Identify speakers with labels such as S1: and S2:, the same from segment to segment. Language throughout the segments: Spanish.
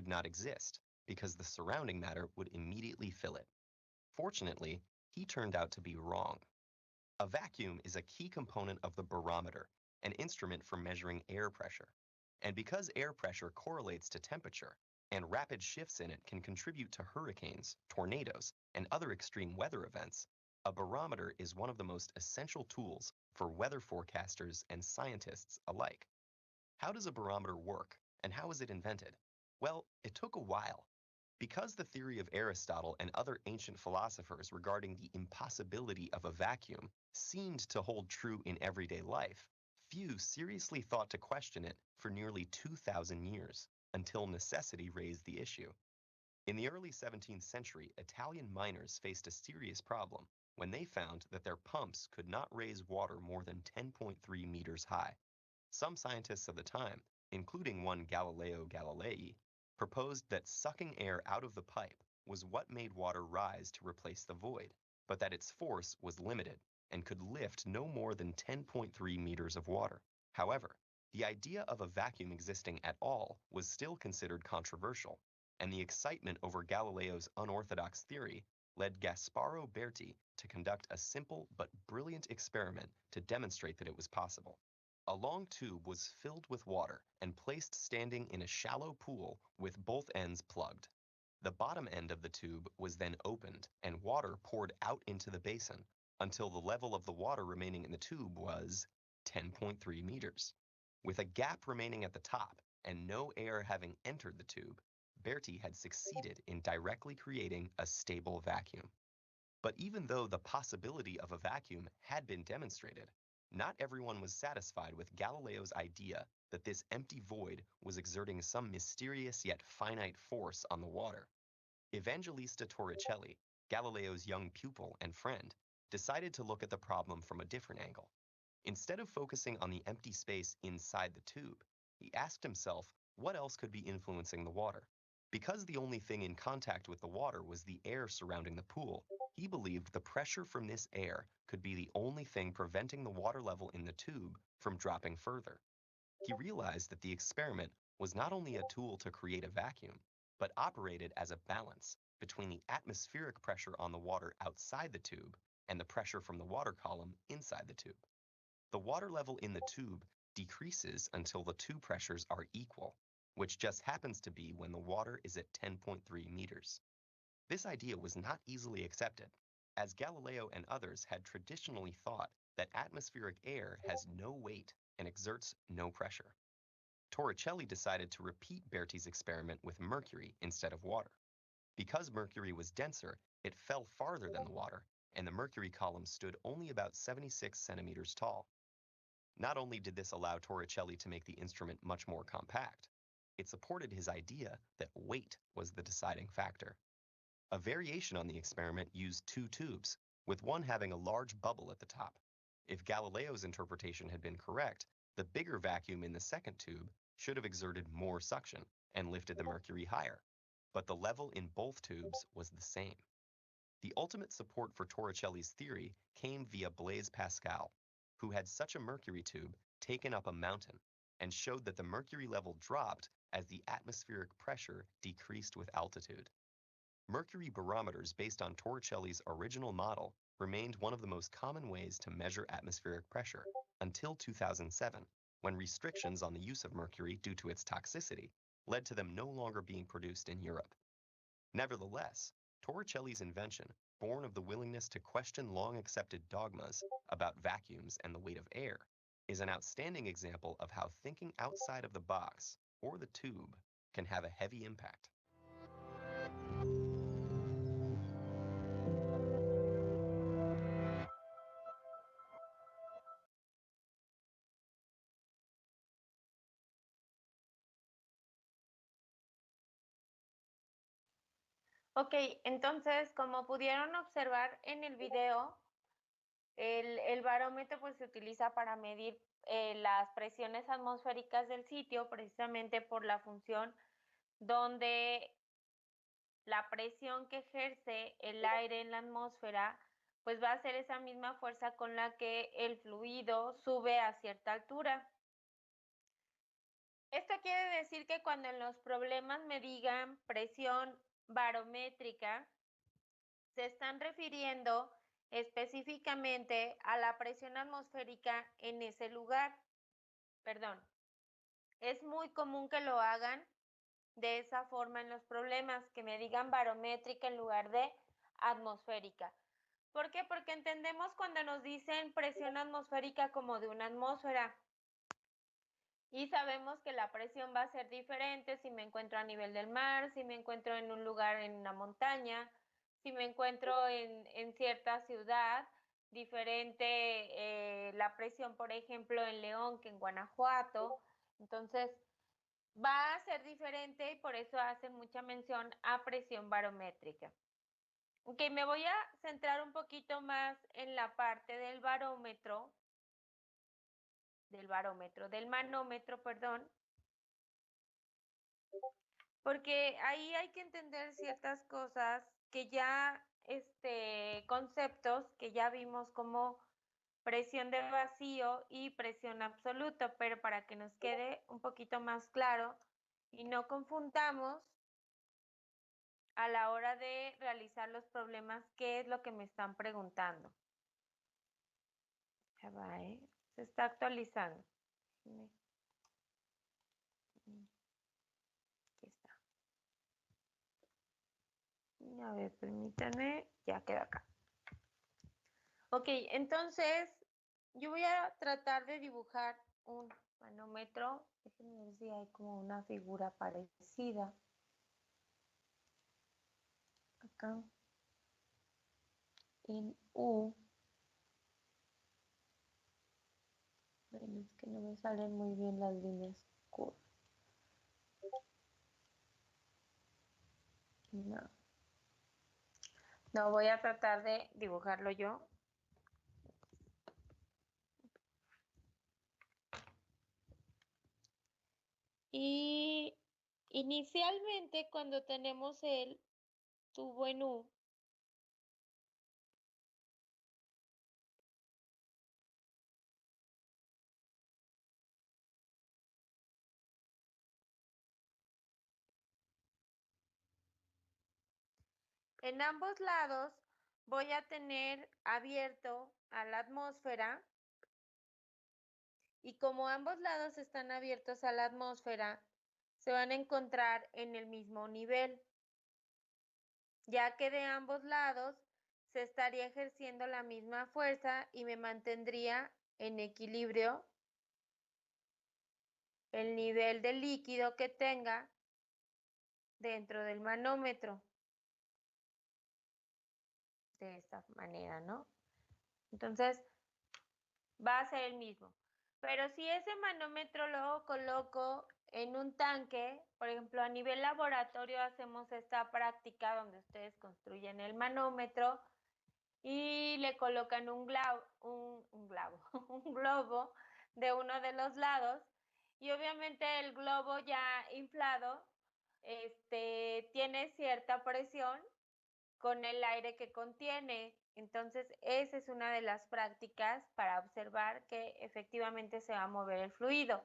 S1: could not exist because the surrounding matter would immediately fill it. Fortunately, he turned out to be wrong. A vacuum is a key component of the barometer, an instrument for measuring air pressure. And because air pressure correlates to temperature, and rapid shifts in it can contribute to hurricanes, tornadoes, and other extreme weather events, a barometer is one of the most essential tools for weather forecasters and scientists alike. How does a barometer work, and how was it invented? Well, it took a while. Because the theory of Aristotle and other ancient philosophers regarding the impossibility of a vacuum seemed to hold true in everyday life, few seriously thought to question it for nearly 2,000 years, until necessity raised the issue. In the early 17th century, Italian miners faced a serious problem when they found that their pumps could not raise water more than 10.3 meters high. Some scientists of the time, including one Galileo Galilei, proposed that sucking air out of the pipe was what made water rise to replace the void, but that its force was limited and could lift no more than 10.3 meters of water. However, the idea of a vacuum existing at all was still considered controversial, and the excitement over Galileo's unorthodox theory led Gasparo Berti to conduct a simple but brilliant experiment to demonstrate that it was possible. A long tube was filled with water and placed standing in a shallow pool with both ends plugged. The bottom end of the tube was then opened and water poured out into the basin until the level of the water remaining in the tube was 10.3 meters. With a gap remaining at the top and no air having entered the tube, Berti had succeeded in directly creating a stable vacuum. But even though the possibility of a vacuum had been demonstrated, not everyone was satisfied with Galileo's idea that this empty void was exerting some mysterious yet finite force on the water. Evangelista Torricelli, Galileo's young pupil and friend, decided to look at the problem from a different angle. Instead of focusing on the empty space inside the tube, he asked himself what else could be influencing the water. Because the only thing in contact with the water was the air surrounding the pool, he believed the pressure from this air could be the only thing preventing the water level in the tube from dropping further. He realized that the experiment was not only a tool to create a vacuum, but operated as a balance between the atmospheric pressure on the water outside the tube and the pressure from the water column inside the tube. The water level in the tube decreases until the two pressures are equal, which just happens to be when the water is at 10.3 meters. This idea was not easily accepted, as Galileo and others had traditionally thought that atmospheric air has no weight and exerts no pressure. Torricelli decided to repeat Berti's experiment with mercury instead of water. Because mercury was denser, it fell farther than the water, and the mercury column stood only about 76 centimeters tall. Not only did this allow Torricelli to make the instrument much more compact, it supported his idea that weight was the deciding factor. A variation on the experiment used two tubes, with one having a large bubble at the top. If Galileo's interpretation had been correct, the bigger vacuum in the second tube should have exerted more suction and lifted the mercury higher, but the level in both tubes was the same. The ultimate support for Torricelli's theory came via Blaise Pascal, who had such a mercury tube taken up a mountain and showed that the mercury level dropped as the atmospheric pressure decreased with altitude. Mercury barometers based on Torricelli's original model remained one of the most common ways to measure atmospheric pressure until 2007, when restrictions on the use of mercury due to its toxicity led to them no longer being produced in Europe. Nevertheless, Torricelli's invention, born of the willingness to question long-accepted dogmas about vacuums and the weight of air, is an outstanding example of how thinking outside of the box, or the tube, can have a heavy impact.
S2: Ok, entonces, como pudieron observar en el video, el barómetro pues se utiliza para medir las presiones atmosféricas del sitio, precisamente por la función donde la presión que ejerce el aire en la atmósfera pues va a ser esa misma fuerza con la que el fluido sube a cierta altura. Esto quiere decir que cuando en los problemas me digan presión barométrica, se están refiriendo específicamente a la presión atmosférica en ese lugar. Perdón. Es muy común que lo hagan de esa forma en los problemas, que me digan barométrica en lugar de atmosférica. ¿Por qué? Porque entendemos cuando nos dicen presión atmosférica como de una atmósfera. Y sabemos que la presión va a ser diferente si me encuentro a nivel del mar, si me encuentro en un lugar en una montaña, si me encuentro en cierta ciudad, diferente la presión, por ejemplo, en León que en Guanajuato. Entonces, va a ser diferente y por eso hacen mucha mención a presión barométrica. Ok, me voy a centrar un poquito más en la parte del manómetro, perdón, porque ahí hay que entender ciertas cosas que ya, conceptos que ya vimos como presión de vacío y presión absoluta, pero para que nos quede un poquito más claro y no confundamos a la hora de realizar los problemas, ¿qué es lo que me están preguntando? Ya va, ¿eh? Se está actualizando. Aquí está. A ver, permítanme, ya quedó acá. Ok, entonces yo voy a tratar de dibujar un manómetro. Déjenme ver si hay como una figura parecida. Acá. En U. Bueno, es que no me salen muy bien las líneas curvas. No. No, voy a tratar de dibujarlo yo. Y inicialmente cuando tenemos el tubo en U, en ambos lados voy a tener abierto a la atmósfera y como ambos lados están abiertos a la atmósfera, se van a encontrar en el mismo nivel, ya que de ambos lados se estaría ejerciendo la misma fuerza y me mantendría en equilibrio el nivel de líquido que tenga dentro del manómetro. De esta manera, ¿no? Entonces, va a ser el mismo. Pero si ese manómetro lo coloco en un tanque, por ejemplo, a nivel laboratorio hacemos esta práctica donde ustedes construyen el manómetro y le colocan un globo de uno de los lados y obviamente el globo ya inflado tiene cierta presión con el aire que contiene. Entonces, esa es una de las prácticas para observar que efectivamente se va a mover el fluido.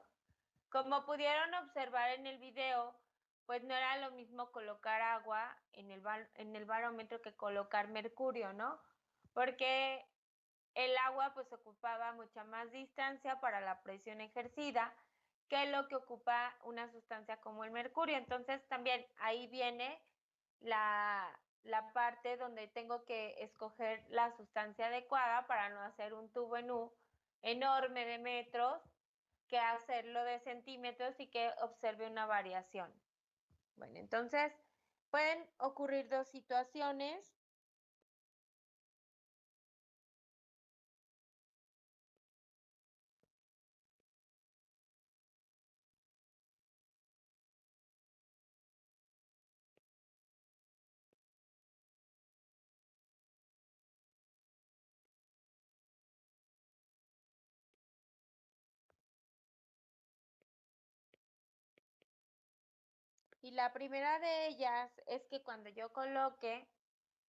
S2: Como pudieron observar en el video, pues no era lo mismo colocar agua en el barómetro que colocar mercurio, ¿no? Porque el agua pues ocupaba mucha más distancia para la presión ejercida que lo que ocupa una sustancia como el mercurio. Entonces también ahí viene la parte donde tengo que escoger la sustancia adecuada para no hacer un tubo en U enorme de metros, que hacerlo de centímetros y que observe una variación. Bueno, entonces pueden ocurrir dos situaciones. Y la primera de ellas es que cuando yo coloque,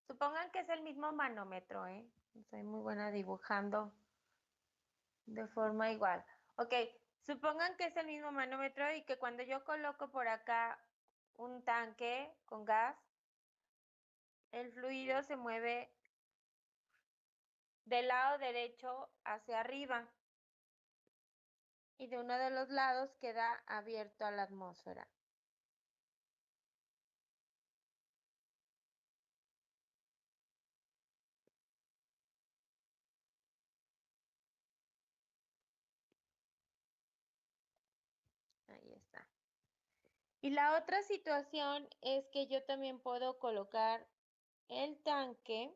S2: supongan que es el mismo manómetro, ¿eh? Soy muy buena dibujando de forma igual. Ok, Supongan que es el mismo manómetro y que cuando yo coloco por acá un tanque con gas, el fluido se mueve del lado derecho hacia arriba y de uno de los lados queda abierto a la atmósfera. Ahí está. Y la otra situación es que yo también puedo colocar el tanque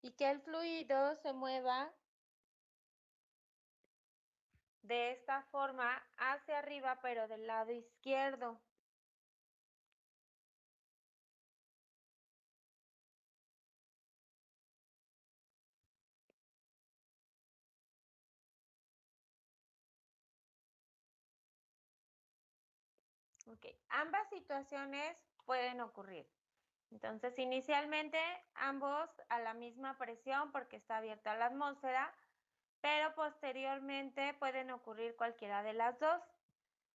S2: y que el fluido se mueva de esta forma hacia arriba, pero del lado izquierdo. Ok, ambas situaciones pueden ocurrir. Entonces, inicialmente ambos a la misma presión porque está abierta la atmósfera, pero posteriormente pueden ocurrir cualquiera de las dos.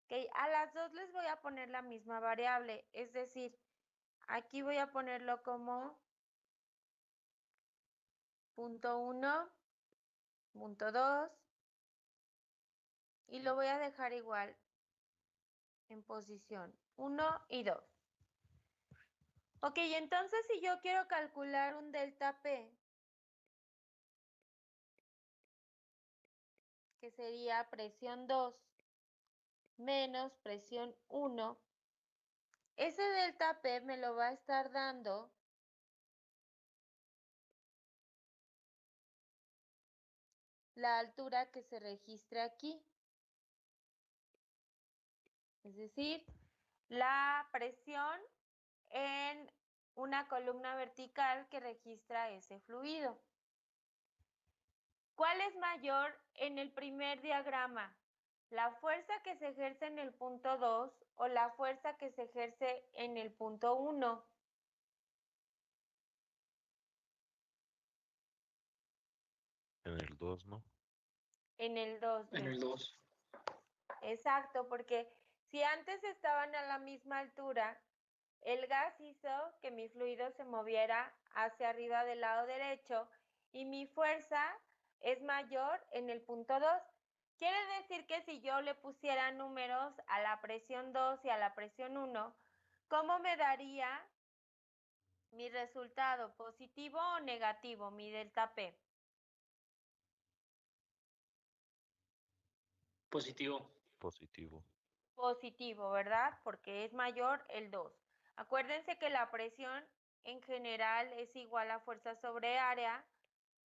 S2: Okay, a las dos les voy a poner la misma variable, es decir, aquí voy a ponerlo como punto 1, punto 2 y lo voy a dejar igual en posición 1 y 2. Ok, entonces si yo quiero calcular un delta P, que sería presión 2 menos presión 1, ese delta P me lo va a estar dando la altura que se registra aquí. Es decir, la presión en una columna vertical que registra ese fluido. ¿Cuál es mayor en el primer diagrama? ¿La fuerza que se ejerce en el punto 2 o la fuerza que se ejerce en el punto 1?
S3: En el 2, ¿no?
S2: En el 2.
S4: En el 2.
S2: Exacto, porque si antes estaban a la misma altura, el gas hizo que mi fluido se moviera hacia arriba del lado derecho y mi fuerza es mayor en el punto 2. Quiere decir que si yo le pusiera números a la presión 2 y a la presión 1, ¿cómo me daría mi resultado? ¿Positivo o negativo? Mi delta P.
S4: Positivo.
S3: Positivo.
S2: Positivo, ¿verdad? Porque es mayor el 2. Acuérdense que la presión en general es igual a fuerza sobre área,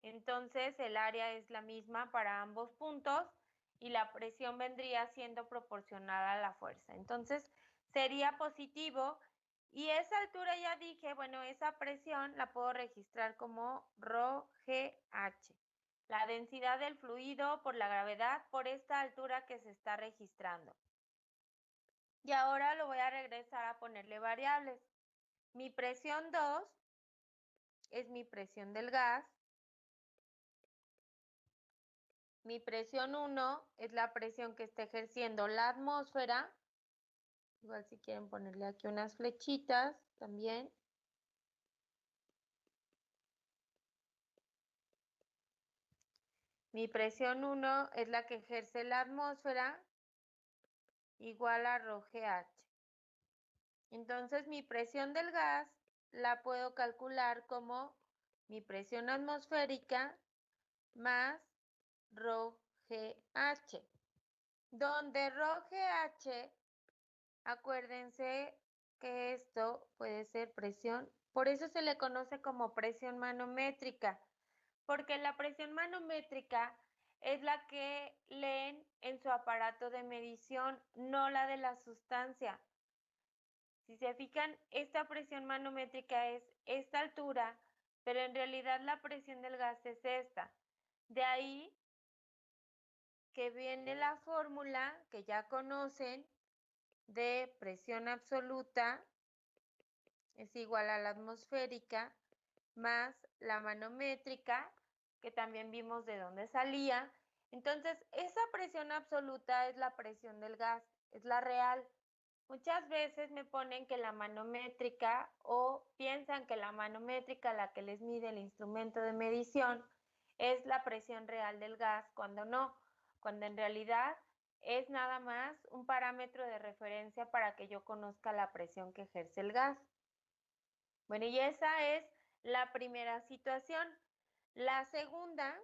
S2: entonces el área es la misma para ambos puntos y la presión vendría siendo proporcional a la fuerza. Entonces sería positivo y esa altura ya dije, bueno, esa presión la puedo registrar como ρGH, la densidad del fluido por la gravedad por esta altura que se está registrando. Y ahora lo voy a regresar a ponerle variables. Mi presión 2 es mi presión del gas. Mi presión 1 es la presión que está ejerciendo la atmósfera. Igual si quieren ponerle aquí unas flechitas también. Mi presión 1 es la que ejerce la atmósfera, igual a ρGH. Entonces mi presión del gas la puedo calcular como mi presión atmosférica más ρGH, donde ρGH, acuérdense que esto puede ser presión, por eso se le conoce como presión manométrica, porque la presión manométrica es la que leen en su aparato de medición, no la de la sustancia. Si se fijan, esta presión manométrica es esta altura, pero en realidad la presión del gas es esta. De ahí que viene la fórmula que ya conocen de presión absoluta es igual a la atmosférica más la manométrica, que también vimos de dónde salía. Entonces, esa presión absoluta es la presión del gas, es la real. Muchas veces me ponen que la manométrica o piensan que la manométrica, la que les mide el instrumento de medición, es la presión real del gas, cuando no, cuando en realidad es nada más un parámetro de referencia para que yo conozca la presión que ejerce el gas. Bueno, y esa es la primera situación. La segunda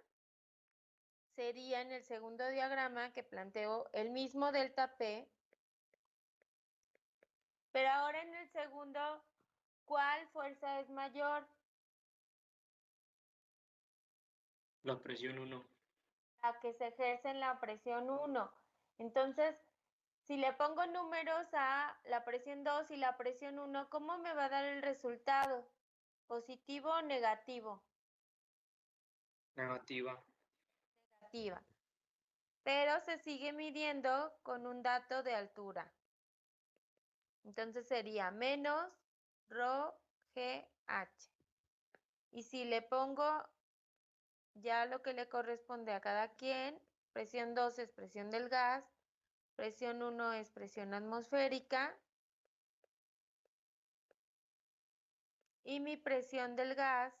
S2: sería en el segundo diagrama que planteo el mismo delta P, pero ahora en el segundo, ¿cuál fuerza es mayor?
S4: La presión 1.
S2: La que se ejerce en la presión 1. Entonces, si le pongo números a la presión 2 y la presión 1, ¿cómo me va a dar el resultado? ¿Positivo o negativo?
S4: Negativa.
S2: Negativa. Pero se sigue midiendo con un dato de altura. Entonces sería menos rho GH. Y si le pongo ya lo que le corresponde a cada quien, presión 2 es presión del gas, presión 1 es presión atmosférica y mi presión del gas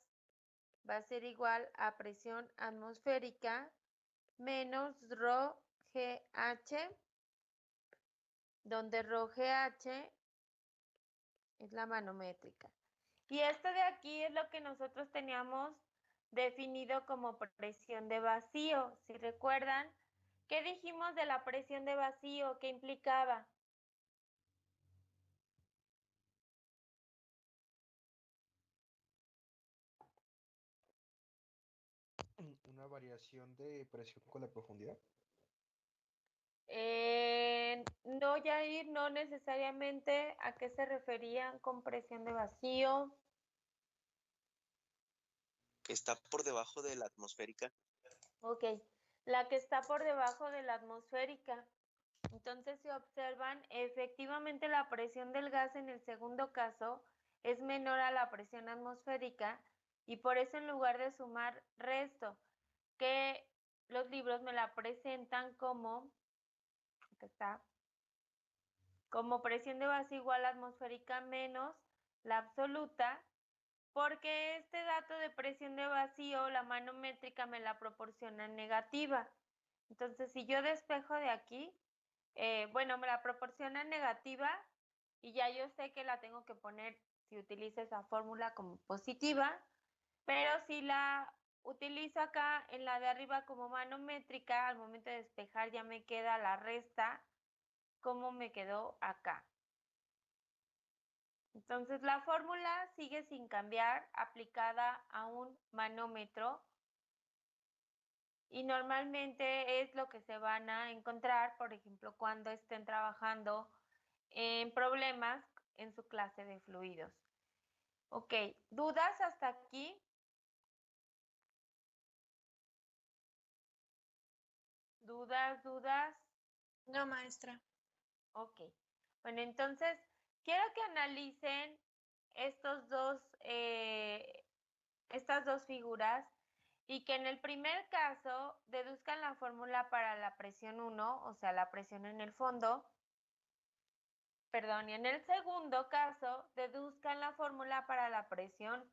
S2: va a ser igual a presión atmosférica menos rho GH, donde rho GH es la manométrica. Y esto de aquí es lo que nosotros teníamos definido como presión de vacío. Si recuerdan, ¿qué dijimos de la presión de vacío? ¿Qué implicaba?
S5: Una variación de presión con la profundidad.
S2: No, Yair, no necesariamente. ¿A qué se referían con presión de vacío?
S6: Que está por debajo de la atmosférica.
S2: Ok, la que está por debajo de la atmosférica. Entonces, si observan, efectivamente la presión del gas en el segundo caso es menor a la presión atmosférica y por eso en lugar de sumar resto, que los libros me la presentan como, acá está, como presión de vacío igual a atmosférica menos la absoluta, porque este dato de presión de vacío, la manométrica me la proporciona en negativa. Entonces, si yo despejo de aquí, bueno, me la proporciona en negativa y ya yo sé que la tengo que poner, si utilizo esa fórmula, como positiva, pero si la utilizo acá en la de arriba como manométrica, al momento de despejar ya me queda la resta como me quedó acá. Entonces la fórmula sigue sin cambiar, aplicada a un manómetro, y normalmente es lo que se van a encontrar, por ejemplo, cuando estén trabajando en problemas en su clase de fluidos. Ok, ¿dudas hasta aquí? ¿Dudas?
S7: No, maestra.
S2: Ok. Bueno, entonces quiero que analicen estas dos figuras y que en el primer caso deduzcan la fórmula para la presión 1, o sea, la presión en el fondo. Perdón, y en el segundo caso deduzcan la fórmula para la presión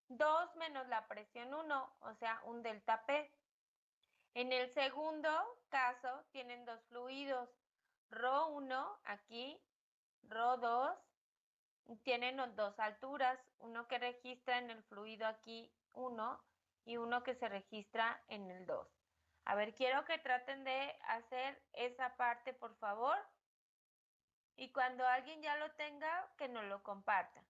S2: 2 menos la presión 1, o sea, un delta P. En el segundo caso tienen dos fluidos, ρ1 aquí, ρ2, tienen dos alturas, uno que registra en el fluido aquí 1 y uno que se registra en el 2. A ver, quiero que traten de hacer esa parte, por favor. Y cuando alguien ya lo tenga, que nos lo comparta.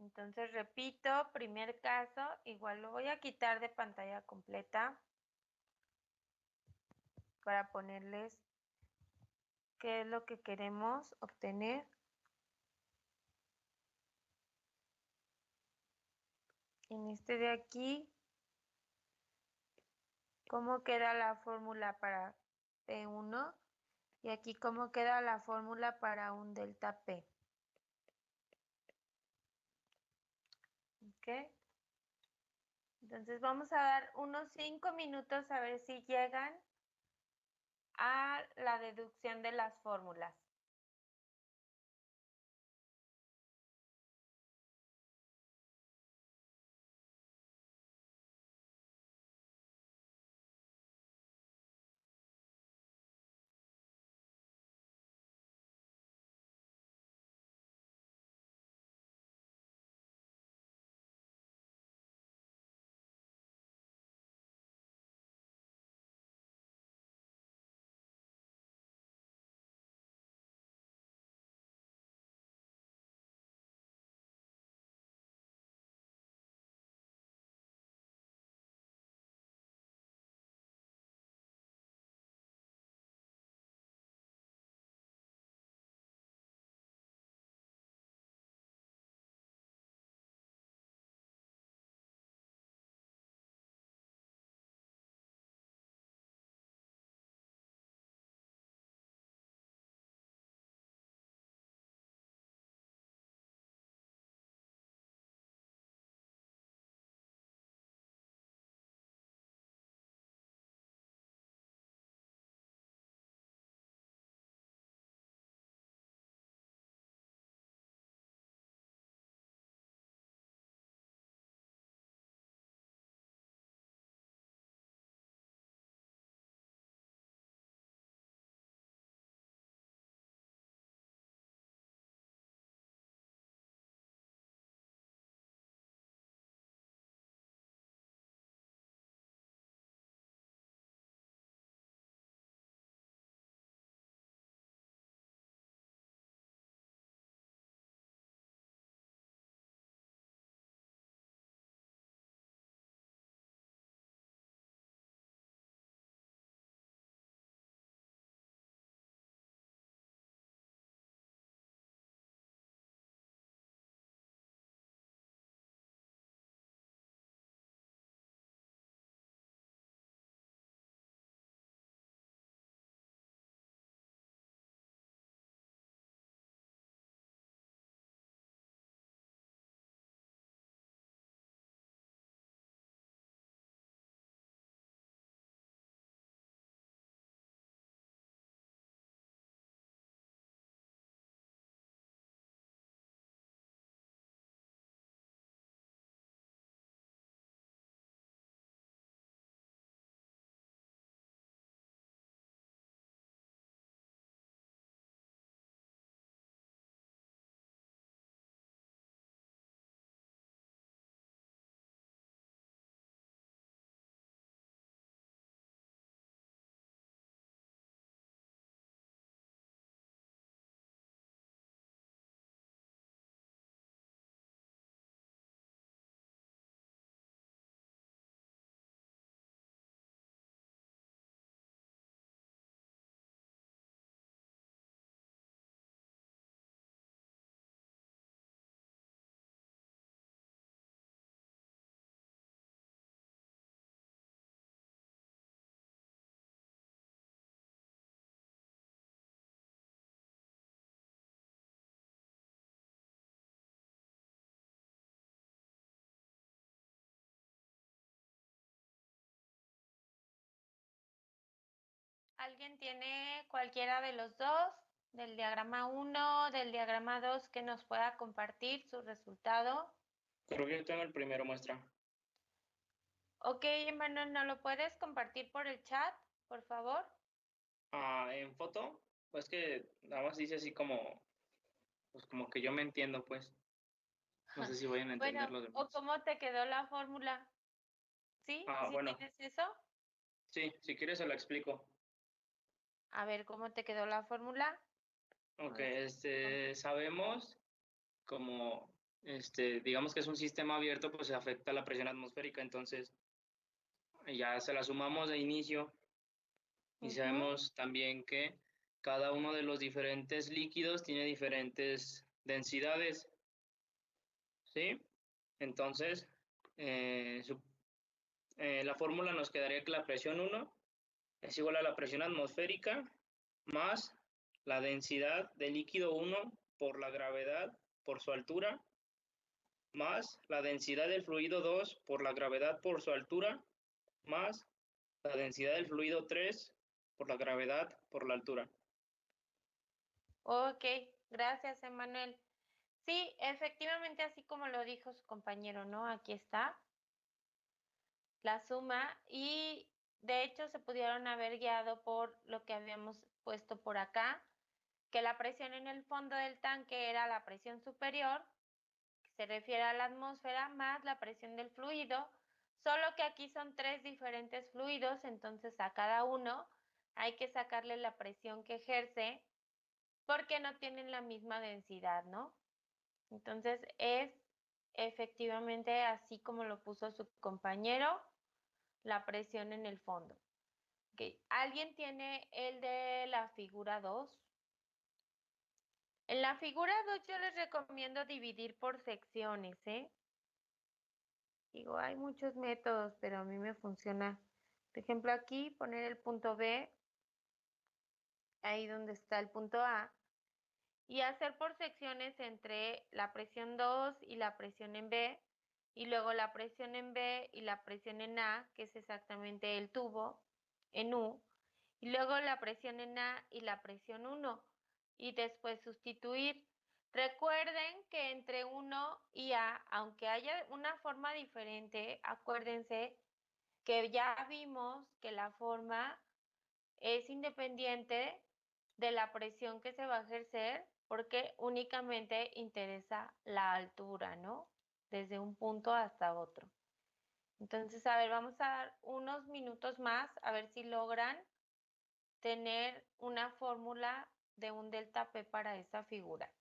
S2: Entonces, repito, primer caso, igual lo voy a quitar de pantalla completa para ponerles qué es lo que queremos obtener. En este de aquí, ¿cómo queda la fórmula para P1? Y aquí, ¿cómo queda la fórmula para un delta P? ¿Ok? Entonces vamos a dar unos 5 minutos a ver si llegan a la deducción de las fórmulas. ¿Alguien tiene cualquiera de los dos, del diagrama 1, del diagrama 2, que nos pueda compartir su resultado?
S4: Creo que yo tengo el primero, maestra.
S2: Ok, Emanuel, ¿no lo puedes compartir por el chat, por favor?
S4: En foto, pues que nada más dice así como, pues como que yo me entiendo, pues. No sé si vayan a
S2: Bueno,
S4: entender los
S2: ¿o
S4: demás.
S2: cómo te quedó la fórmula? ¿Sí? ¿Sí
S4: Bueno,
S2: tienes eso?
S4: sí, si quieres se lo explico.
S2: A ver, ¿cómo te quedó la fórmula?
S4: Ok,
S2: ver,
S4: sabemos como, digamos que es un sistema abierto, pues se afecta la presión atmosférica, entonces ya se la sumamos de inicio y sabemos también que cada uno de los diferentes líquidos tiene diferentes densidades, ¿sí? Entonces, la fórmula nos quedaría que la presión 1 es igual a la presión atmosférica más la densidad del líquido 1 por la gravedad por su altura, más la densidad del fluido 2 por la gravedad por su altura, más la densidad del fluido 3 por la gravedad por la altura.
S2: Ok, gracias, Emanuel. Sí, efectivamente, así como lo dijo su compañero, ¿no? Aquí está la suma y de hecho se pudieron haber guiado por lo que habíamos puesto por acá, que la presión en el fondo del tanque era la presión superior, que se refiere a la atmósfera, más la presión del fluido, solo que aquí son 3 diferentes fluidos, entonces a cada uno hay que sacarle la presión que ejerce porque no tienen la misma densidad, ¿no? Entonces es efectivamente así como lo puso su compañero, la presión en el fondo. Okay. ¿Alguien tiene el de la figura 2? En la figura 2 yo les recomiendo dividir por secciones, ¿eh? Digo, hay muchos métodos, pero a mí me funciona. Por ejemplo, aquí poner el punto B, ahí donde está el punto A, y hacer por secciones entre la presión 2 y la presión en B, y luego la presión en B y la presión en A, que es exactamente el tubo, en U, y luego la presión en A y la presión 1, y después sustituir. Recuerden que entre 1 y A, aunque haya una forma diferente, acuérdense que ya vimos que la forma es independiente de la presión que se va a ejercer porque únicamente interesa la altura, ¿no? Desde un punto hasta otro. Entonces, a ver, vamos a dar unos minutos más a ver si logran tener una fórmula de un delta P para esa figura.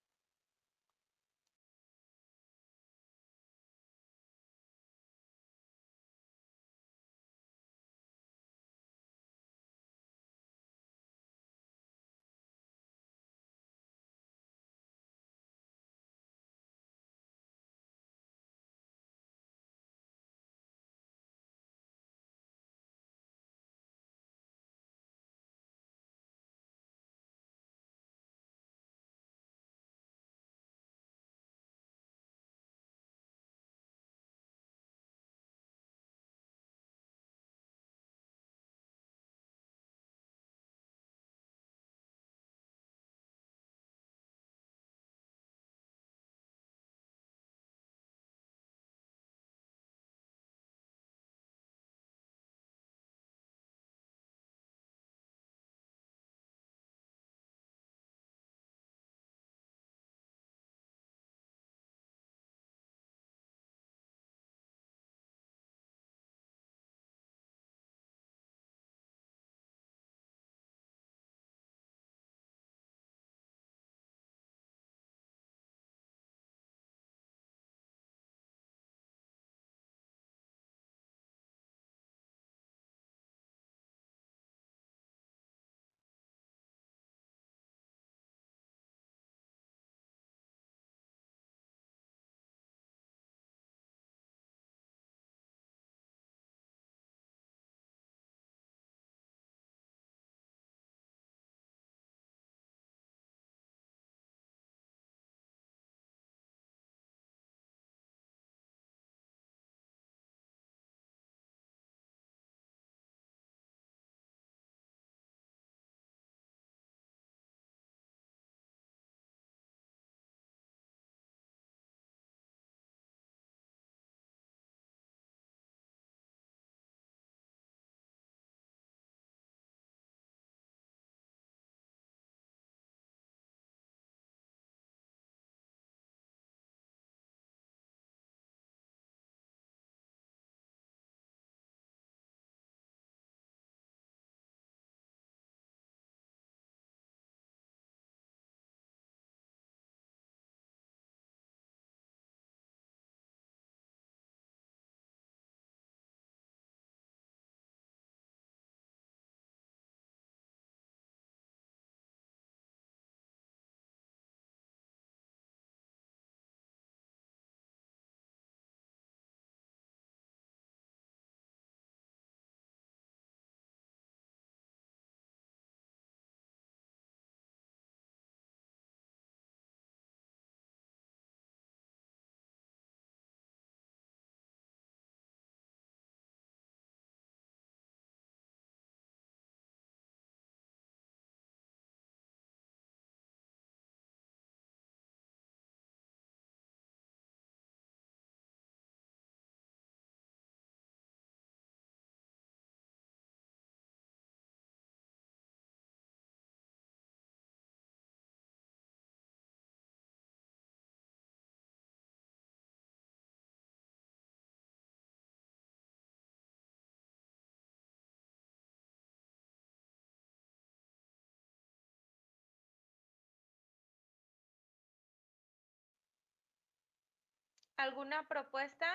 S2: ¿Alguna propuesta?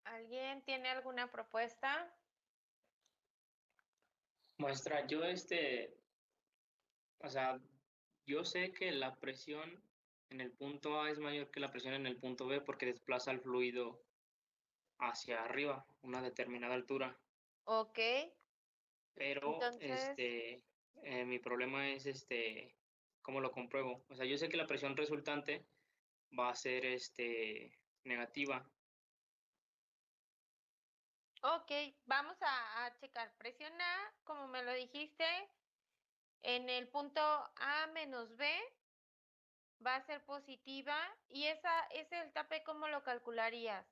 S2: ¿Alguien tiene alguna propuesta?
S4: Muestra, o sea, yo sé que la presión en el punto A es mayor que la presión en el punto B porque desplaza el fluido hacia arriba, una determinada altura.
S2: Ok,
S4: Pero
S2: entonces,
S4: mi problema es cómo lo compruebo. O sea, yo sé que la presión resultante va a ser negativa.
S2: ok, vamos a checar. Presión A, como me lo dijiste, en el punto A menos B va a ser positiva. ¿Y ese delta P cómo lo calcularías?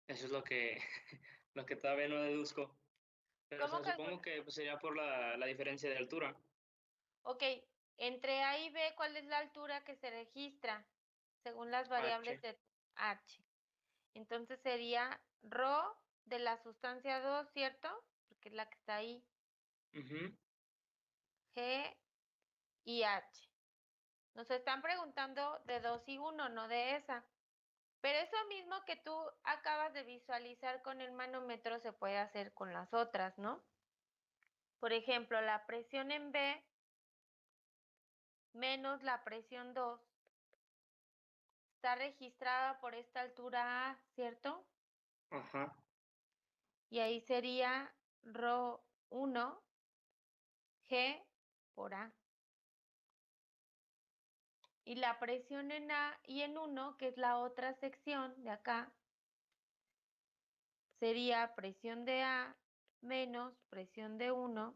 S4: Eso es lo que, lo que todavía no deduzco. Pero o
S2: ¿Cómo
S4: sea, supongo
S2: calculas?
S4: que pues, sería por la diferencia de altura.
S2: Ok, entre A y B, ¿cuál es la altura que se registra según las variables
S4: H.
S2: de H? Entonces sería ρ de la sustancia 2, ¿cierto? Porque es la que está ahí.
S4: Ujú.
S2: G y H. Nos están preguntando de 2 y 1, no de esa. Pero eso mismo que tú acabas de visualizar con el manómetro se puede hacer con las otras, ¿no? Por ejemplo, la presión en B menos la presión 2 está registrada por esta altura A, ¿cierto?
S4: Ajá.
S2: Y ahí sería ρ1 G por A. Y la presión en A y en 1, que es la otra sección de acá, sería presión de A menos presión de 1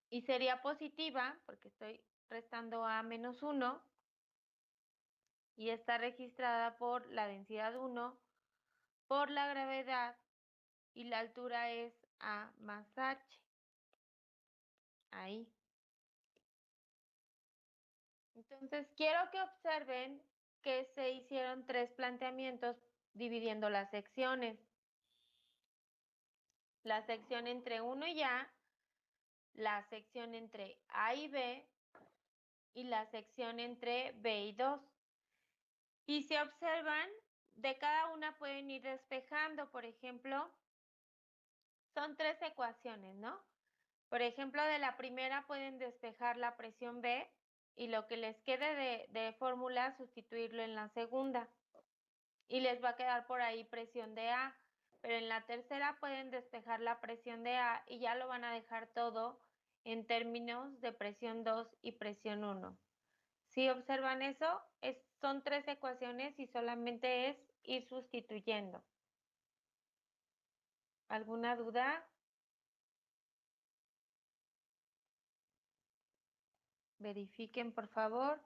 S2: y sería positiva porque estoy restando A menos 1 y está registrada por la densidad 1, por la gravedad y la altura es A más H. Ahí. Entonces, quiero que observen que se hicieron 3 planteamientos dividiendo las secciones. La sección entre 1 y A, la sección entre A y B y la sección entre B y 2. Y si observan, de cada una pueden ir despejando, por ejemplo, son 3 ecuaciones, ¿no? Por ejemplo, de la primera pueden despejar la presión B y lo que les quede de fórmula sustituirlo en la segunda. Y les va a quedar por ahí presión de A. Pero en la tercera pueden despejar la presión de A y ya lo van a dejar todo en términos de presión 2 y presión 1. Si observan eso, son 3 ecuaciones y solamente es ir sustituyendo. ¿Alguna duda? Verifiquen, por favor.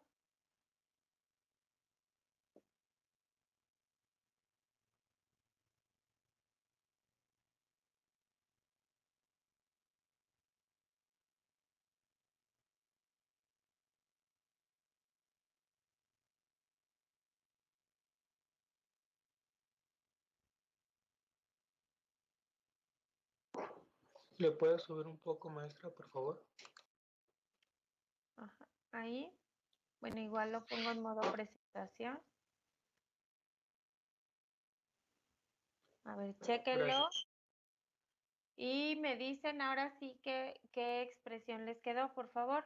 S5: ¿Le puedo subir un poco, maestra, por favor?
S2: Ajá, ahí. Bueno, igual lo pongo en modo presentación. A ver, chéquenlo.
S5: Gracias.
S2: Y me dicen ahora sí qué expresión les quedó, por favor.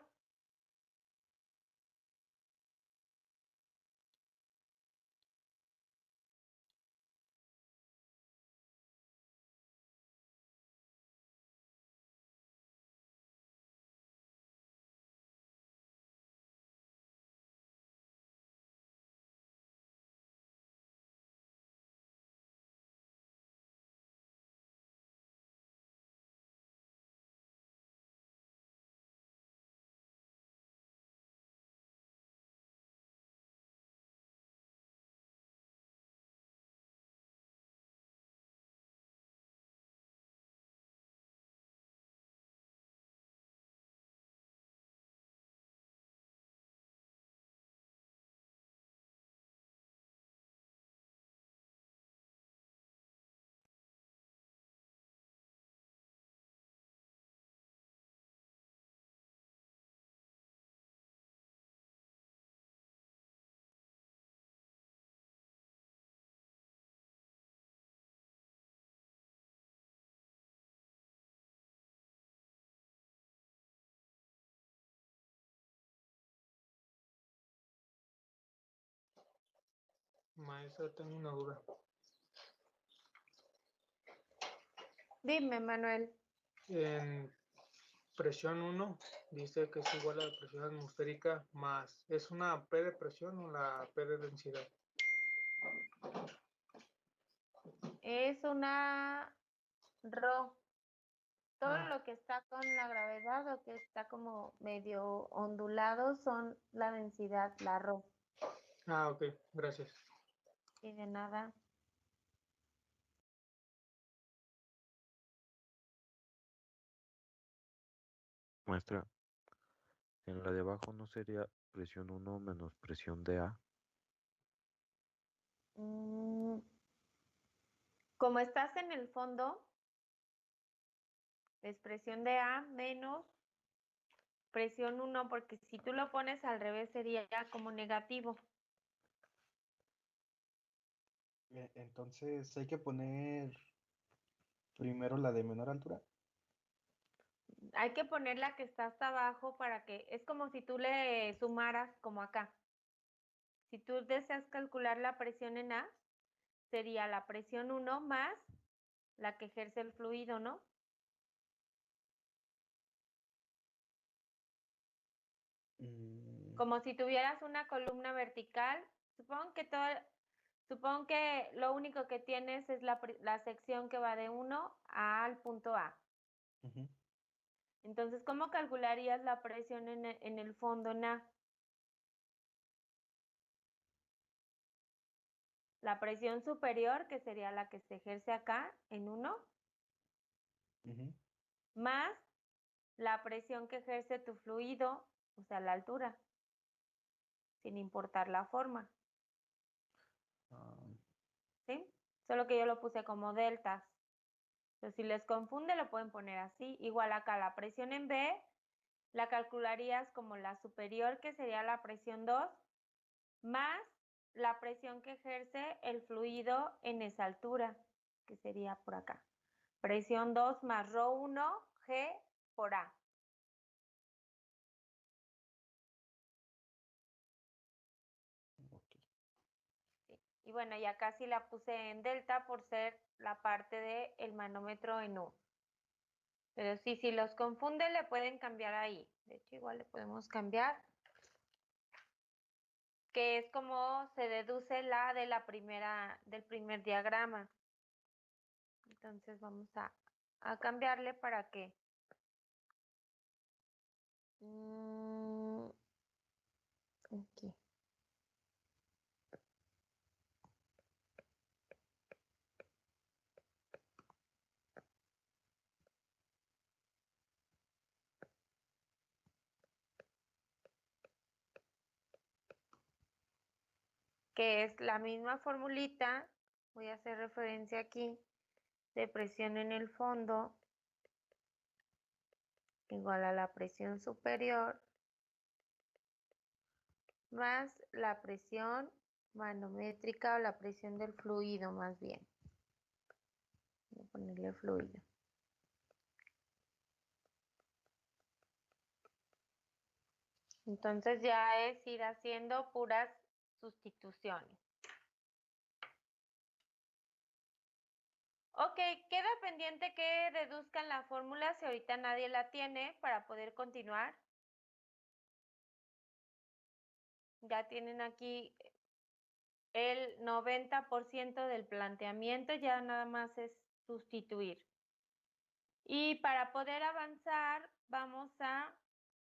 S7: Maestra, tengo una duda.
S2: Dime, Manuel.
S7: En presión 1 dice que es igual a la presión atmosférica más. ¿Es una P de presión o la P de densidad?
S2: Es una rho. Todo
S7: Ah.
S2: lo que está con la gravedad o que está como medio ondulado son la densidad, la rho.
S7: Ah, ok, gracias.
S2: Y de nada.
S3: Maestra, en la de abajo no sería presión 1 menos presión de A.
S2: Mm, Como estás en el fondo, es presión de A menos presión 1, porque si tú lo pones al revés sería como negativo.
S5: Entonces hay que poner primero la de menor altura.
S2: Hay que poner la que está hasta abajo para que, es como si tú le sumaras como acá. Si tú deseas calcular la presión en A, sería la presión 1 más la que ejerce el fluido, ¿no?
S5: Mm,
S2: Como si tuvieras una columna vertical. Supongo que lo único que tienes es la sección que va de 1 al punto A.
S5: ujú.
S2: Entonces, ¿cómo calcularías la presión en el fondo en A? La presión superior, que sería la que se ejerce acá en 1,
S5: Ujú.
S2: más la presión que ejerce tu fluido, o sea, la altura, sin importar la forma,
S5: Ah,
S2: ¿sí? Solo que yo lo puse como deltas. Entonces, si les confunde, lo pueden poner así. Igual acá la presión en B la calcularías como la superior, que sería la presión 2, más la presión que ejerce el fluido en esa altura, que sería por acá. Presión 2 más ρ1 G por A.
S5: ok.
S2: Sí. Y bueno, y acá sí la puse en delta por ser la parte del manómetro en U. Pero sí, si los confunde, le pueden cambiar ahí. De hecho, igual le podemos cambiar, que es como se deduce la de del primer diagrama. Entonces vamos a cambiarle para que aquí. Que es la misma formulita, voy a hacer referencia aquí, de presión en el fondo igual a la presión superior más la presión manométrica o la presión del fluido más bien. Voy a ponerle fluido. Entonces ya es ir haciendo puras sustituciones. Ok, queda pendiente que deduzcan la fórmula si ahorita nadie la tiene para poder continuar. Ya tienen aquí el 90% del planteamiento, ya nada más es sustituir. Y para poder avanzar, vamos a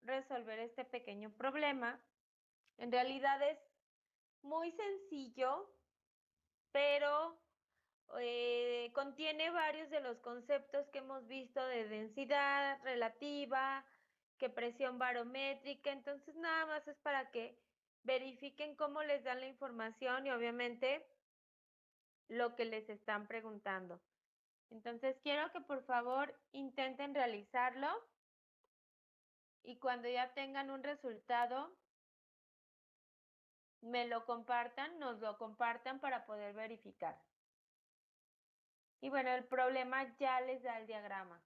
S2: resolver este pequeño problema. En realidad es muy sencillo, pero contiene varios de los conceptos que hemos visto de densidad relativa, que presión barométrica, entonces nada más es para que verifiquen cómo les dan la información y obviamente lo que les están preguntando. Entonces quiero que por favor intenten realizarlo y cuando ya tengan un resultado, me lo compartan, nos lo compartan para poder verificar. Y bueno, el problema ya les da el diagrama.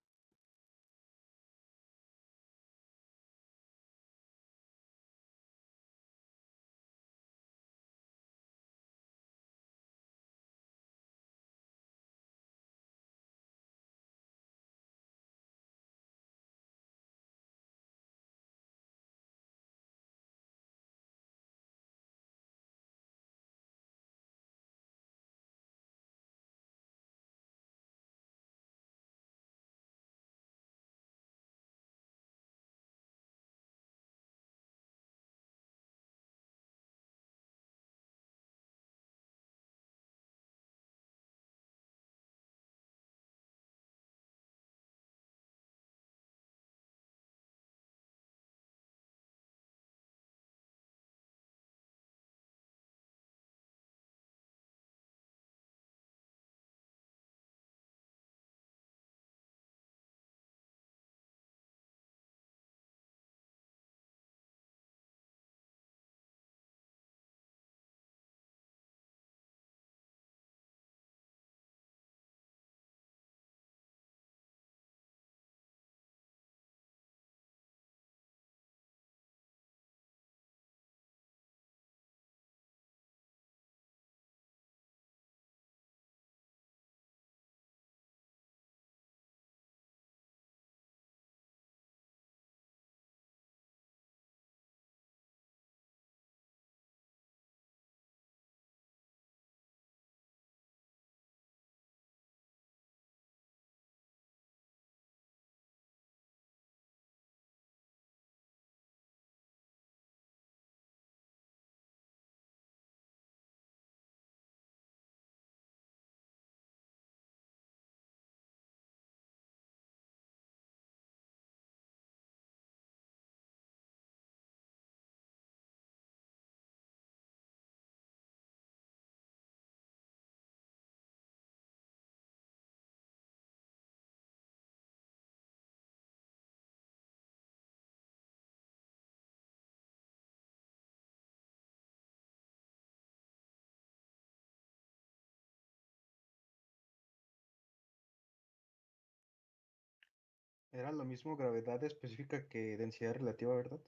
S5: Era lo mismo gravedad específica que densidad relativa, ¿verdad?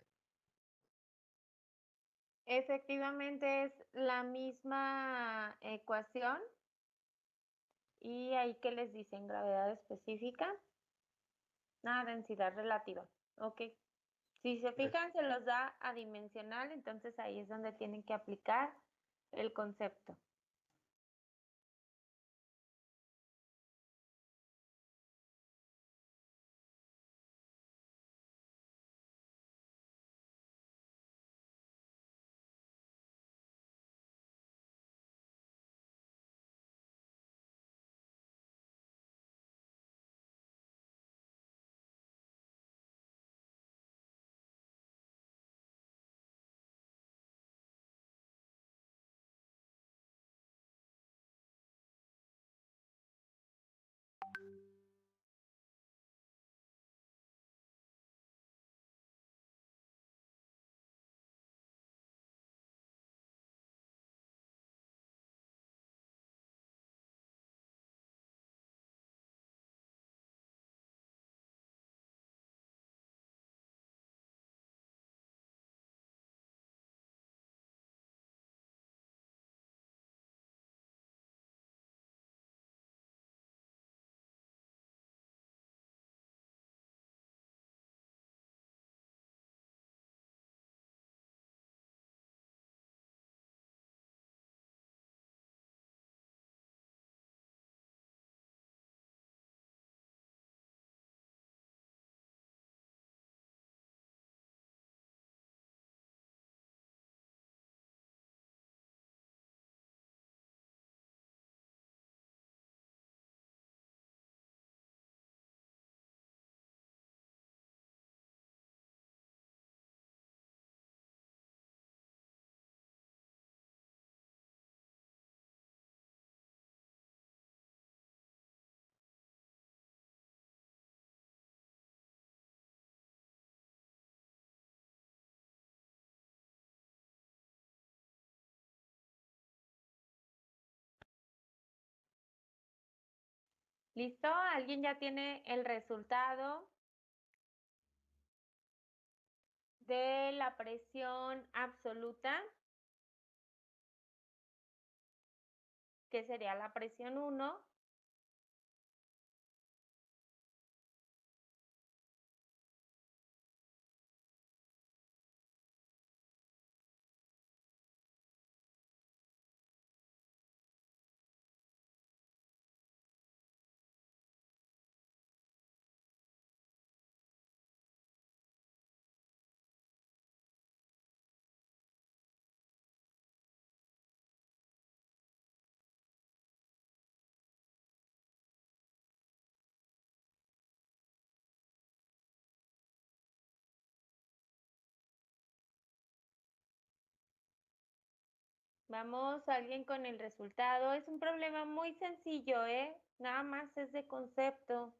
S2: Efectivamente es la misma ecuación y ahí que les dicen gravedad específica, densidad relativa. Ok. Si se fijan, se los da adimensional, entonces ahí es donde tienen que aplicar el concepto. ¿Listo? ¿Alguien ya tiene el resultado de la presión absoluta? Que sería la presión 1. Vamos, alguien con el resultado. Es un problema muy sencillo, ¿eh? Nada más es de concepto.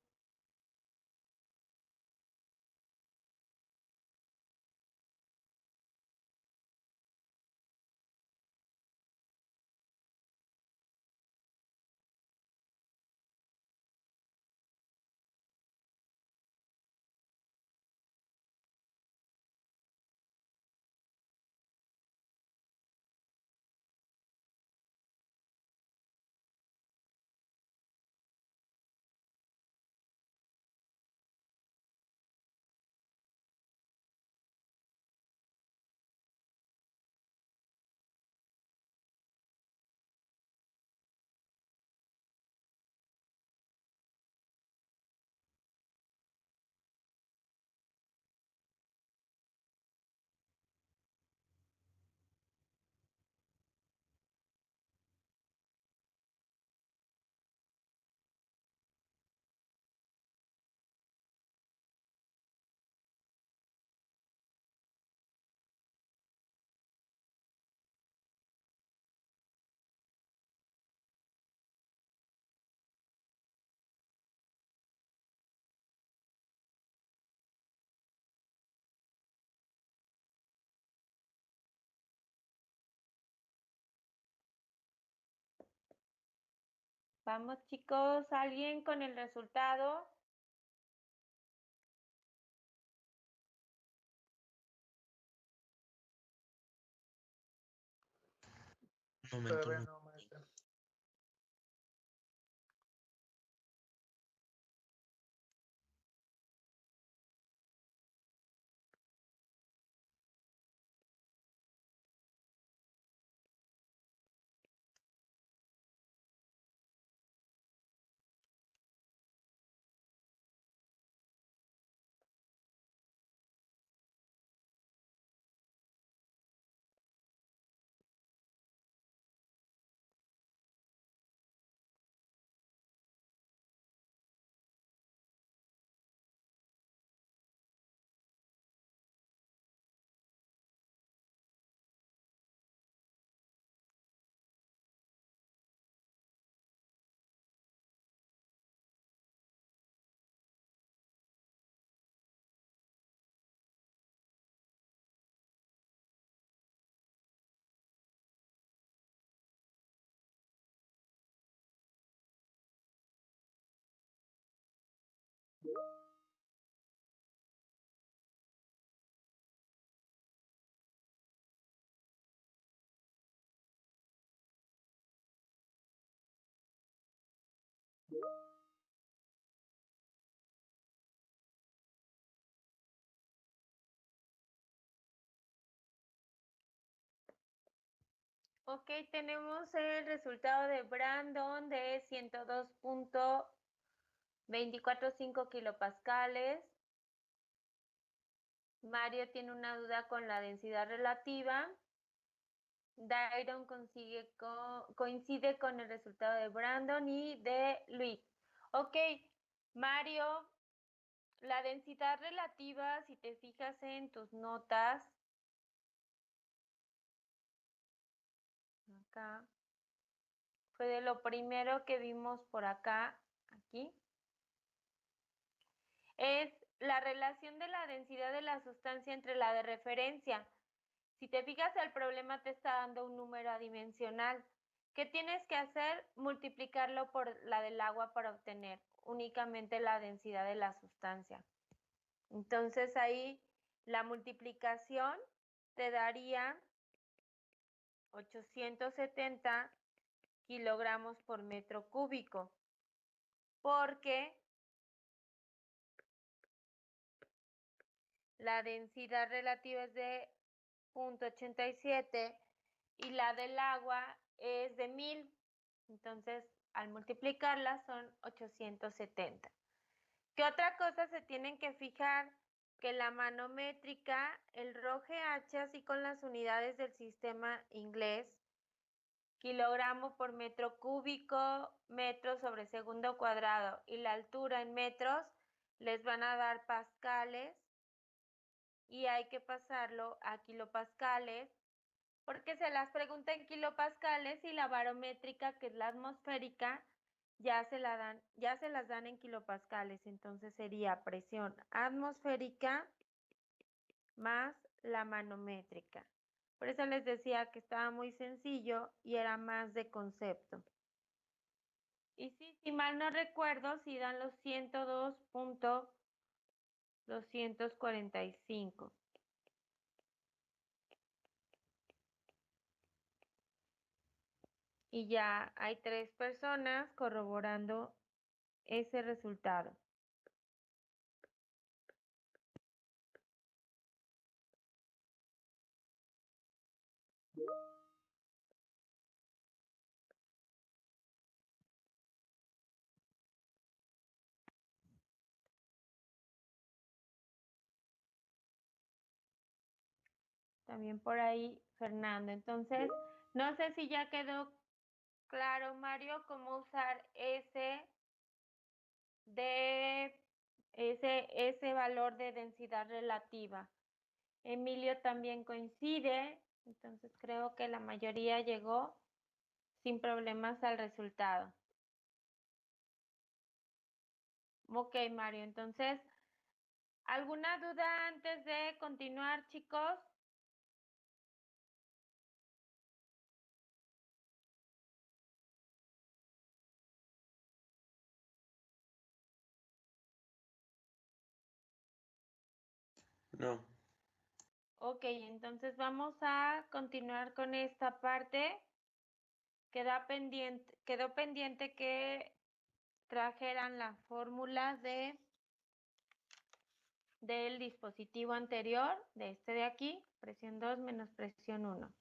S2: Vamos, chicos, alguien con el resultado.
S8: Momento
S7: Todavía
S8: no.
S7: no, maestra.
S2: Ok, tenemos el resultado de Brandon de 102.245 kilopascales. Mario tiene una duda con la densidad relativa. Dairon coincide con el resultado de Brandon y de Luis. Ok, Mario, la densidad relativa, si te fijas en tus notas, acá, fue de lo primero que vimos por acá, aquí, es la relación de la densidad de la sustancia entre la de referencia. Si te fijas, el problema te está dando un número adimensional. ¿Qué tienes que hacer? Multiplicarlo por la del agua para obtener únicamente la densidad de la sustancia. Entonces ahí la multiplicación te daría 870 kilogramos por metro cúbico, porque la densidad relativa es de 0.87 y la del agua es de 1000. Entonces, al multiplicarlas son 870. ¿Qué otra cosa se tienen que fijar? Que la manométrica, el ROGH, así con las unidades del sistema inglés, kilogramo por metro cúbico, metro sobre segundo cuadrado, y la altura en metros, les van a dar pascales, y hay que pasarlo a kilopascales, porque se las pregunta en kilopascales y la barométrica, que es la atmosférica, ya se las dan en kilopascales. Entonces sería presión atmosférica más la manométrica. Por eso les decía que estaba muy sencillo y era más de concepto. Y sí, si mal no recuerdo, si dan los 102.245. Y ya hay 3 personas corroborando ese resultado. También por ahí Fernando. Entonces, no sé si ya quedó claro, Mario, cómo usar ese valor de densidad relativa. Emilio también coincide, entonces creo que la mayoría llegó sin problemas al resultado. Ok, Mario, entonces, ¿alguna duda antes de continuar, chicos?
S8: No.
S2: Ok, entonces vamos a continuar con esta parte. quedó pendiente que trajeran la fórmula del dispositivo anterior, de este de aquí, presión 2 menos presión 1.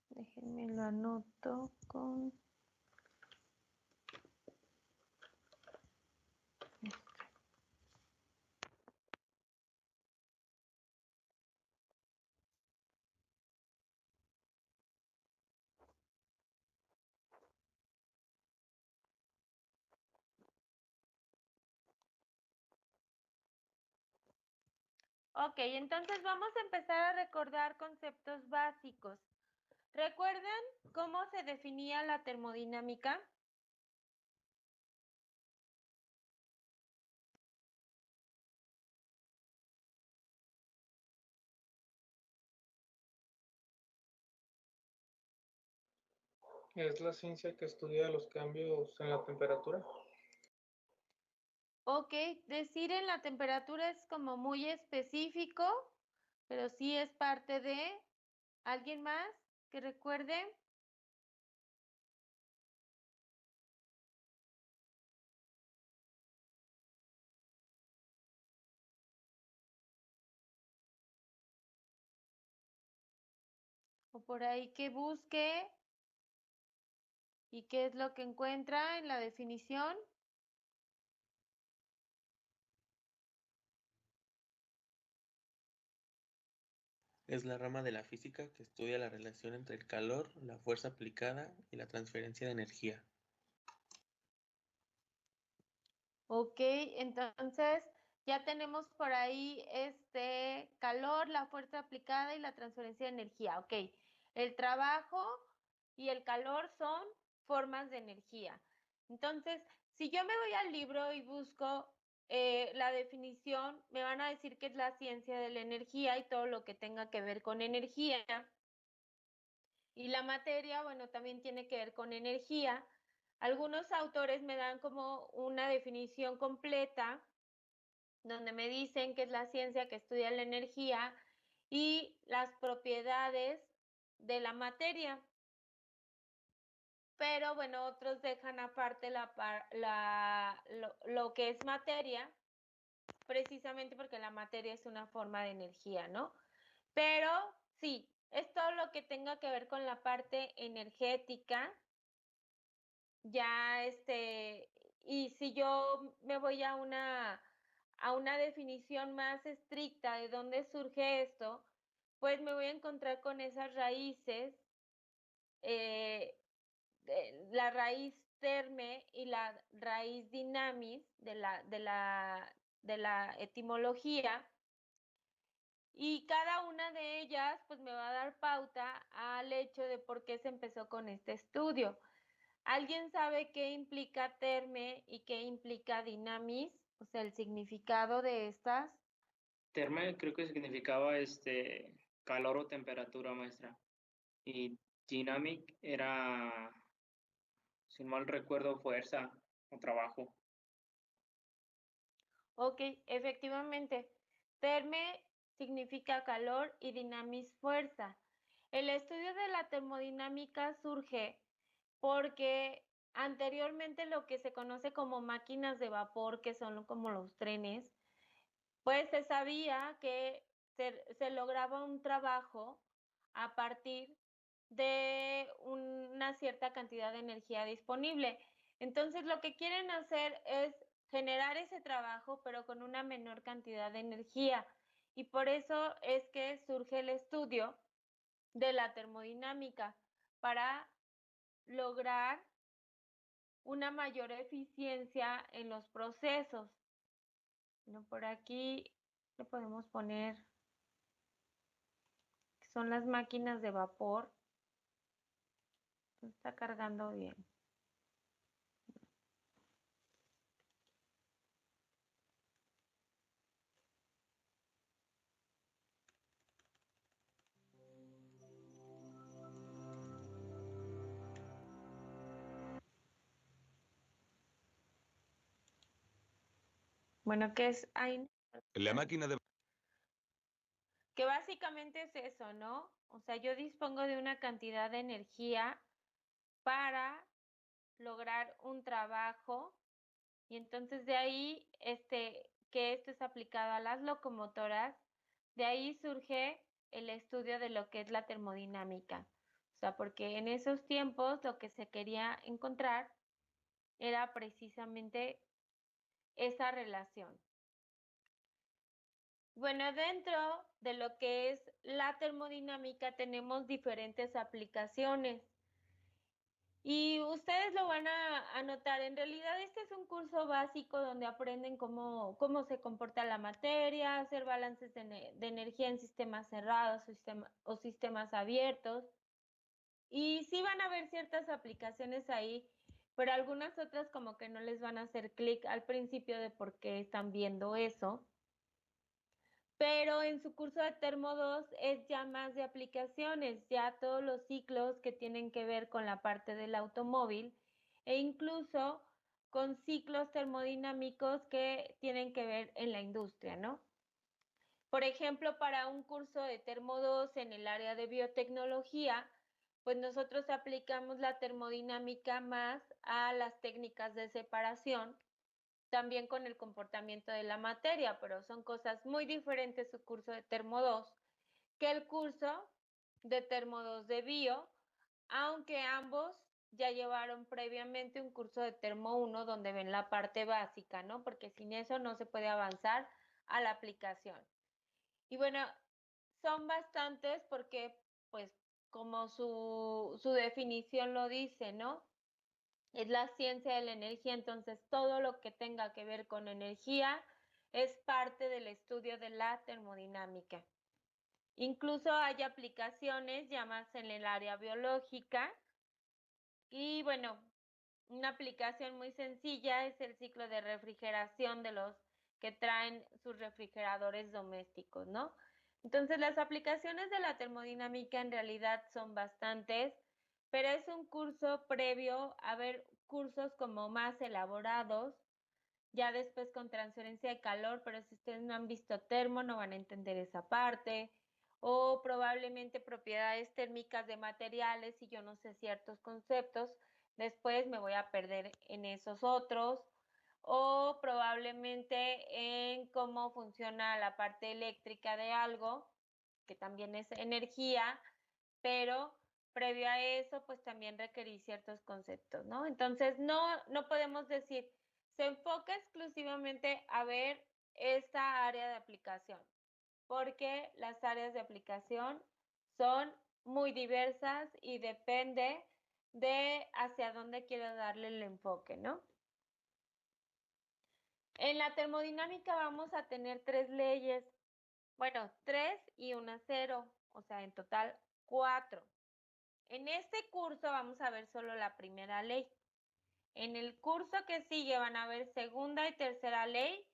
S2: Déjenme lo anoto con... Ok, entonces vamos a empezar a recordar conceptos básicos. ¿Recuerdan cómo se definía la termodinámica?
S7: Es la ciencia que estudia los cambios en la temperatura.
S2: Ok, decir en la temperatura es como muy específico, pero sí es parte de... ¿Alguien más que recuerde? O por ahí que busque y qué es lo que encuentra en la definición.
S8: Es la rama de la física que estudia la relación entre el calor, la fuerza aplicada y la transferencia de energía.
S2: Ok, entonces ya tenemos por ahí este calor, la fuerza aplicada y la transferencia de energía. Ok, el trabajo y el calor son formas de energía. Entonces, si yo me voy al libro y busco la definición, me van a decir que es la ciencia de la energía y todo lo que tenga que ver con energía. Y la materia, bueno, también tiene que ver con energía. Algunos autores me dan como una definición completa donde me dicen que es la ciencia que estudia la energía y las propiedades de la materia. Pero bueno, otros dejan aparte lo que es materia, precisamente porque la materia es una forma de energía, ¿no? Pero sí, es todo lo que tenga que ver con la parte energética. Ya y si yo me voy a una definición más estricta de dónde surge esto, pues me voy a encontrar con esas raíces, la raíz terme y la raíz dinamis de la etimología, y cada una de ellas pues me va a dar pauta al hecho de por qué se empezó con este estudio. ¿Alguien sabe qué implica terme y qué implica dinamis? O sea, el significado de estas.
S4: Terme creo que significaba calor o temperatura, maestra. Y dynamic era, si mal recuerdo, fuerza o trabajo.
S2: Ok, efectivamente. Terme significa calor y dinamis fuerza. El estudio de la termodinámica surge porque anteriormente lo que se conoce como máquinas de vapor, que son como los trenes, pues se sabía que se lograba un trabajo a partir de una cierta cantidad de energía disponible. Entonces, lo que quieren hacer es generar ese trabajo, pero con una menor cantidad de energía. Y por eso es que surge el estudio de la termodinámica, para lograr una mayor eficiencia en los procesos. Bueno, por aquí le podemos poner que son las máquinas de vapor. Está cargando bien. Bueno, ¿qué es?
S9: La máquina de
S2: que básicamente es eso, ¿no? O sea, yo dispongo de una cantidad de energía para lograr un trabajo y entonces de ahí, que esto es aplicado a las locomotoras, de ahí surge el estudio de lo que es la termodinámica. O sea, porque en esos tiempos lo que se quería encontrar era precisamente esa relación. Bueno, dentro de lo que es la termodinámica tenemos diferentes aplicaciones y ustedes lo van a notar. En realidad este es un curso básico donde aprenden cómo se comporta la materia, hacer balances de energía en sistemas cerrados o sistemas abiertos. Y sí van a ver ciertas aplicaciones ahí, pero algunas otras como que no les van a hacer clic al principio de por qué están viendo eso. Pero en su curso de Termo 2 es ya más de aplicaciones, ya todos los ciclos que tienen que ver con la parte del automóvil e incluso con ciclos termodinámicos que tienen que ver en la industria, ¿no? Por ejemplo, para un curso de Termo 2 en el área de biotecnología, pues nosotros aplicamos la termodinámica más a las técnicas de separación, también con el comportamiento de la materia, pero son cosas muy diferentes su curso de Termo 2 que el curso de Termo 2 de Bio, aunque ambos ya llevaron previamente un curso de Termo 1 donde ven la parte básica, ¿no? Porque sin eso no se puede avanzar a la aplicación. Y bueno, son bastantes porque, pues, como su definición lo dice, ¿no? Es la ciencia de la energía, entonces todo lo que tenga que ver con energía es parte del estudio de la termodinámica. Incluso hay aplicaciones ya más en el área biológica y bueno, una aplicación muy sencilla es el ciclo de refrigeración de los que traen sus refrigeradores domésticos, ¿no? Entonces las aplicaciones de la termodinámica en realidad son bastantes, pero es un curso previo a ver cursos como más elaborados, ya después con transferencia de calor, pero si ustedes no han visto termo no van a entender esa parte, o probablemente propiedades térmicas de materiales y yo no sé ciertos conceptos, después me voy a perder en esos otros, o probablemente en cómo funciona la parte eléctrica de algo, que también es energía, pero previo a eso, pues también requerí ciertos conceptos, ¿no? Entonces, no podemos decir, se enfoca exclusivamente a ver esta área de aplicación, porque las áreas de aplicación son muy diversas y depende de hacia dónde quiero darle el enfoque, ¿no? En la termodinámica vamos a tener 3 leyes, bueno, 3 y una 0, o sea, en total 4. En este curso vamos a ver solo la primera ley. En el curso que sigue van a ver segunda y tercera ley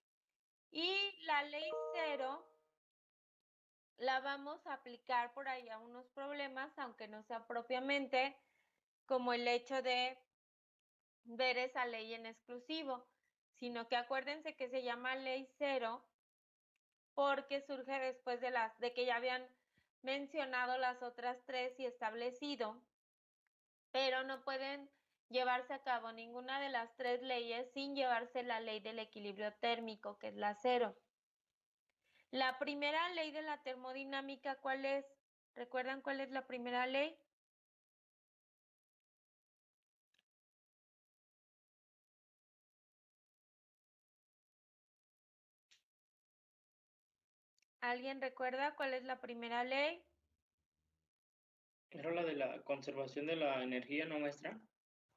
S2: y la ley 0 la vamos a aplicar por ahí a unos problemas, aunque no sea propiamente como el hecho de ver esa ley en exclusivo, sino que acuérdense que se llama ley 0 porque surge después de que ya habían mencionado las otras 3 y establecido, pero no pueden llevarse a cabo ninguna de las 3 leyes sin llevarse la ley del equilibrio térmico, que es la 0. La primera ley de la termodinámica, ¿cuál es? ¿Recuerdan cuál es la primera ley? ¿Alguien recuerda cuál es la primera ley?
S4: ¿Era la de la conservación de la energía no nuestra?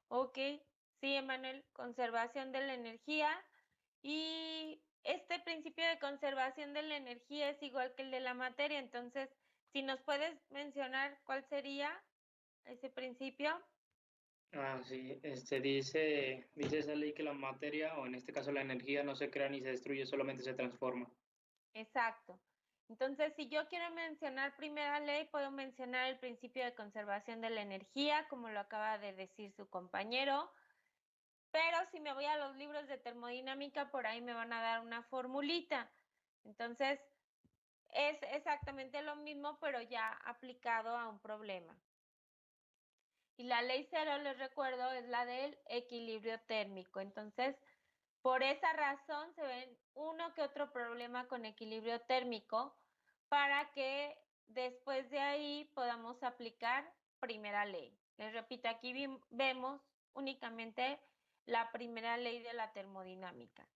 S2: Ok, sí, Emanuel, conservación de la energía. Y este principio de conservación de la energía es igual que el de la materia, entonces, si nos puedes mencionar cuál sería ese principio.
S4: Ah, sí, dice esa ley que la materia, o en este caso la energía, no se crea ni se destruye, solamente se transforma.
S2: Exacto. Entonces, si yo quiero mencionar primera ley, puedo mencionar el principio de conservación de la energía, como lo acaba de decir su compañero. Pero si me voy a los libros de termodinámica, por ahí me van a dar una formulita. Entonces, es exactamente lo mismo, pero ya aplicado a un problema. Y la ley cero, les recuerdo, es la del equilibrio térmico. Entonces, por esa razón se ven uno que otro problema con equilibrio térmico para que después de ahí podamos aplicar primera ley. Les repito, aquí vemos únicamente la primera ley de la termodinámica,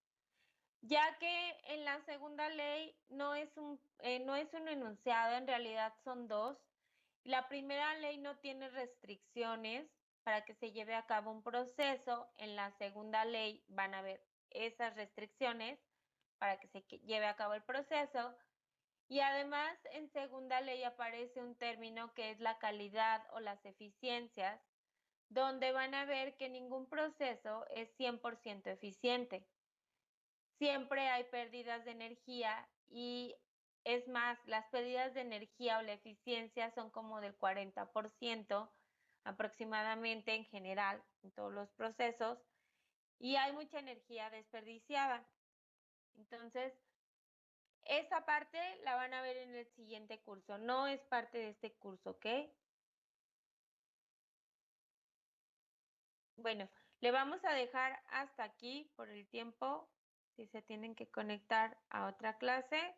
S2: ya que en la segunda ley no es un enunciado, en realidad son dos. La primera ley no tiene restricciones para que se lleve a cabo un proceso. En la segunda ley van a haber esas restricciones para que se lleve a cabo el proceso. Y además, en segunda ley aparece un término que es la calidad o las eficiencias, donde van a ver que ningún proceso es 100% eficiente. Siempre hay pérdidas de energía y es más, las pérdidas de energía o la eficiencia son como del 40% aproximadamente en general en todos los procesos y hay mucha energía desperdiciada. Entonces, esa parte la van a ver en el siguiente curso, no es parte de este curso, ¿ok? Bueno, le vamos a dejar hasta aquí por el tiempo, si se tienen que conectar a otra clase.